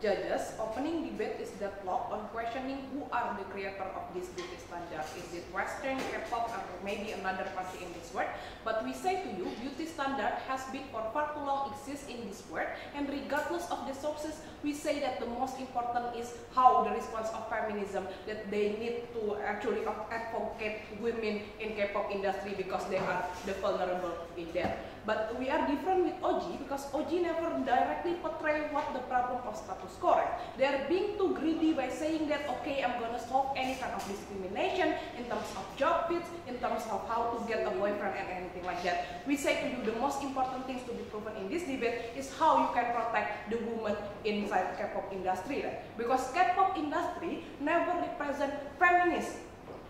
judges, opening debate is deadlocked on questioning who are the creator of this beauty standard. Is it Western, K-pop, or maybe another party in this world? But we say to you, beauty standard has been for far too long exist in this world, and regardless of the sources, we say that the most important is how the response of feminism, that they need to actually advocate women in K-pop industry because they are the vulnerable in there. But we are different with OG because OG never directly portray what the problem of status quo. They are being too greedy by saying that, okay, I'm gonna solve any kind of discrimination in terms of job fits, in terms of how to get a boyfriend and anything like that. We say to you the most important things to be proven in this debate is how you can protect the woman inside K-pop industry. Because K-pop industry never represent feminists.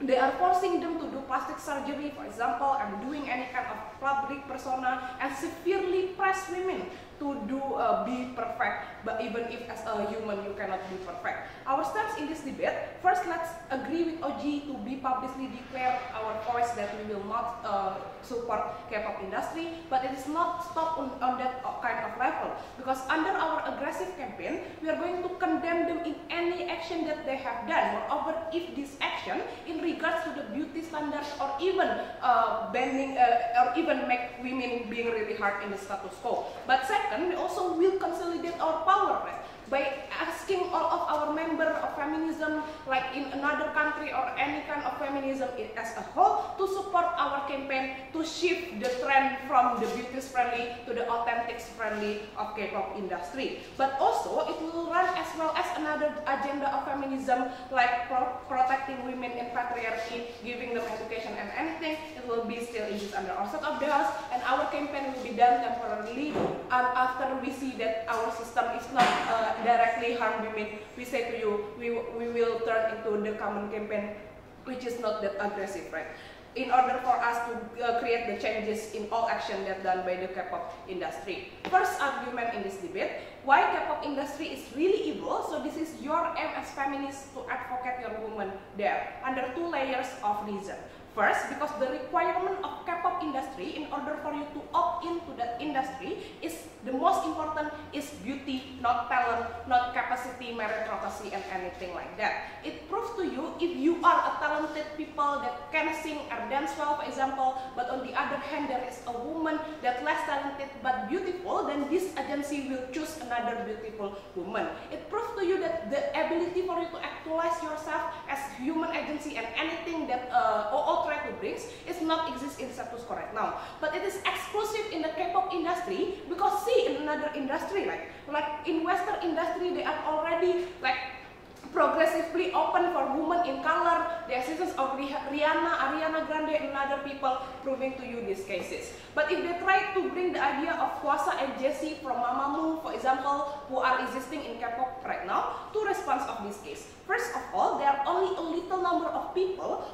They are forcing them to do plastic surgery, for example, and doing any kind of public persona, and severely press women to be perfect, but even if as a human you cannot be perfect. Our steps in this debate, first let's agree with OG to be publicly declare our voice that we will not support K-pop industry, but it is not stop on that kind of level, because under our aggressive campaign, we are going to condemn them in any action that they have done. Moreover, if this action in regards to the beauty standards or even banning or even make women being really hard in the status quo. But second, we also will consolidate our power by asking all of our members of feminism, like in another country or any kind of feminism as a whole, to support our campaign to shift the trend from the beauty friendly to the authentic friendly of K-pop industry. But also, it will run as well as another agenda of feminism, like protecting women in patriarchy, giving them education and anything. It will be still exist under our set of the house, and our campaign will be done temporarily after we see that our system is not directly harm women. We say to you, we will turn into the common campaign, which is not that aggressive, right? In order for us to create the changes in all action that done by the K-pop industry. First argument in this debate, why K-pop industry is really evil. So this is your aim as feminists to advocate your woman there under two layers of reason. First, because the requirement of K-pop industry in order for you to opt into that industry is the most important is beauty, not talent, not capacity, meritocracy, and anything like that. It proves to you if you are a talented people that can sing or dance well, for example, but on the other hand there is a woman that less talented but beautiful, then this agency will choose another beautiful woman. It proves to you that the ability for you to actualize yourself as human agency and anything that try to bring is not exist in status quo right now, but it is exclusive in the K-pop industry, because see in another industry like in Western industry they are already like progressively open for women in color, the existence of Rihanna, Ariana Grande, and other people proving to you these cases. But if they try to bring the idea of Kwasa and Jessie from Mamamoo, for example, who are existing in K-pop right now, two response of this case. First of all, there are only a little number of people,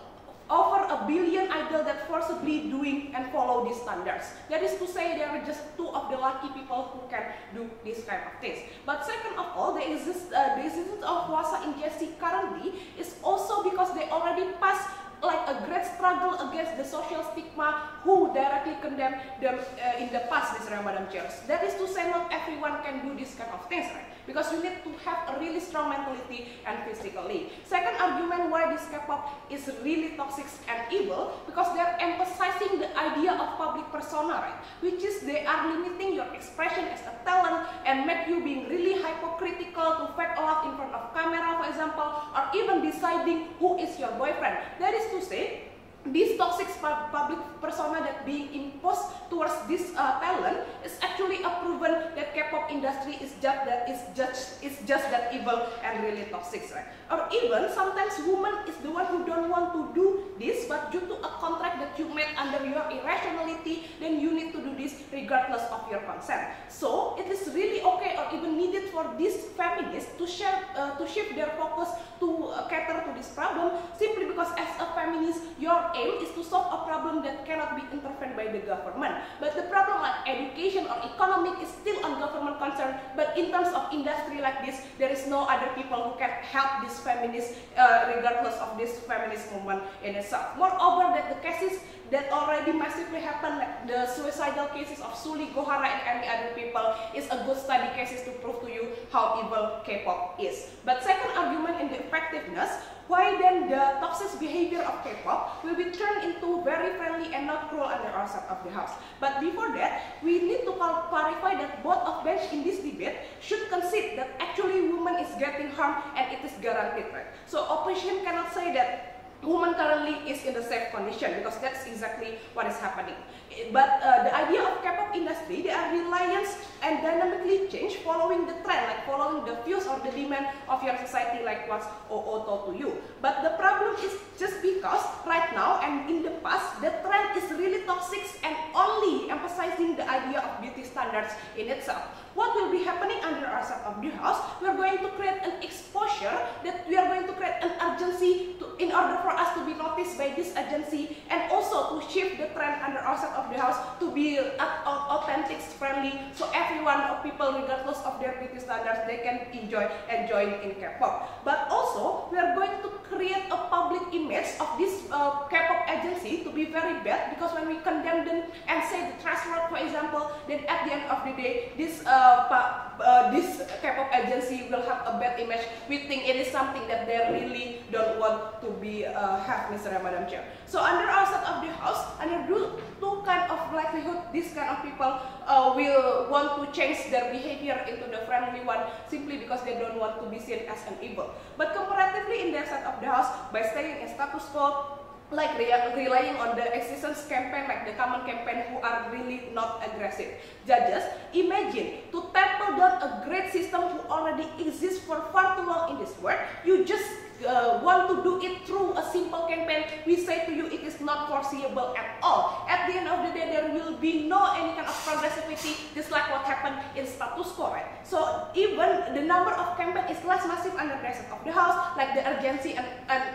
over 1 billion idols that forcibly doing and follow these standards. That is to say, there are just 2 of the lucky people who can do this kind of things. But second of all, the existence of Kwasa and Jessie currently is also because they already passed like a great struggle against the social stigma who directly condemn them in the past, these Ramadan chairs. That is to say, not everyone can do this kind of things, right? Because you need to have a really strong mentality and physically. Second argument why this K-pop is really toxic and evil, because they're emphasizing the idea of public persona, right? Which is they are limiting your expression as a talent and make you being really hypocritical to fake a lot in front of camera, for example, or even deciding who is your boyfriend. That is to say, this toxic public persona that being imposed towards this talent is actually a proven that K-pop industry is just that evil and really toxic, right? Or even sometimes woman is the one who don't want to do this, but due to a contract that you made under your irrationality, then you need to do this regardless of your consent. So it is really okay or even needed for these feminists to shift their focus to cater to this problem simply because as a feminist, your aim is to solve a problem that cannot be intervened by the government. But the problem like education or economic is still on government concern. But in terms of industry like this, there is no other people who can help this feminist regardless of this feminist movement in itself. Moreover, that the cases that already massively happen, like the suicidal cases of Suli, Gohara, and any other people, is a good study cases to prove to you how evil K-pop is. But second argument in the effectiveness, why then the toxic behavior of K-pop will be turned into very friendly and not cruel under our side of the house. But before that, we need to clarify that both of bench in this debate should concede that actually women is getting harmed and it is guaranteed, right? So opposition cannot say that women currently is in the safe condition because that's exactly what is happening. But the idea of K-pop industry, they are reliant and dynamically change following the trend, like following the views or the demand of your society, like what OO told to you. But the problem is just because right now and in the past, the trend is really toxic and only emphasizing the idea of beauty standards in itself. What will be happening under our side of the house? We are going to create an exposure, that we are going to create an urgency in order for us to be noticed by this agency, and also to shift the trend under our side of the house to be authentic, friendly, so everyone or people, regardless of their beauty standards, they can enjoy and join in K-pop. But also, we are going to create a public image of this K-pop agency to be very bad, because when we condemn them and say the trash word, for example, then at the end of the day, this K-pop agency will have a bad image. We think it is something that they really don't want to be have, Mr. and Madam Chair. So under our side of the house, under two kind of likelihood, this kind of people will want to change their behavior into the friendly one simply because they don't want to be seen as an evil. But comparatively in their side of the house, by staying in status quo, like relying on the existence campaign, like the common campaign, who are really not aggressive. Judges, imagine to topple down a great system who already exists for far too long in this world. You just want to do it through a simple campaign. We say to you it is not foreseeable at all. At the end of the day, there will be no any kind of progressivity, just like what happened in status quo, right? So even the number of campaign is less massive under the rest of the house, like the urgency and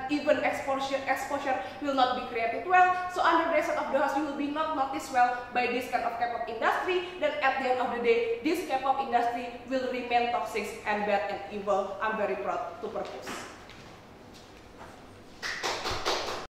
even exposure will not be created well. So under the rest of the house, you will be not noticed well by this kind of K-pop industry. Then at the end of the day, this K-pop industry will remain toxic and bad and evil. I'm very proud to propose.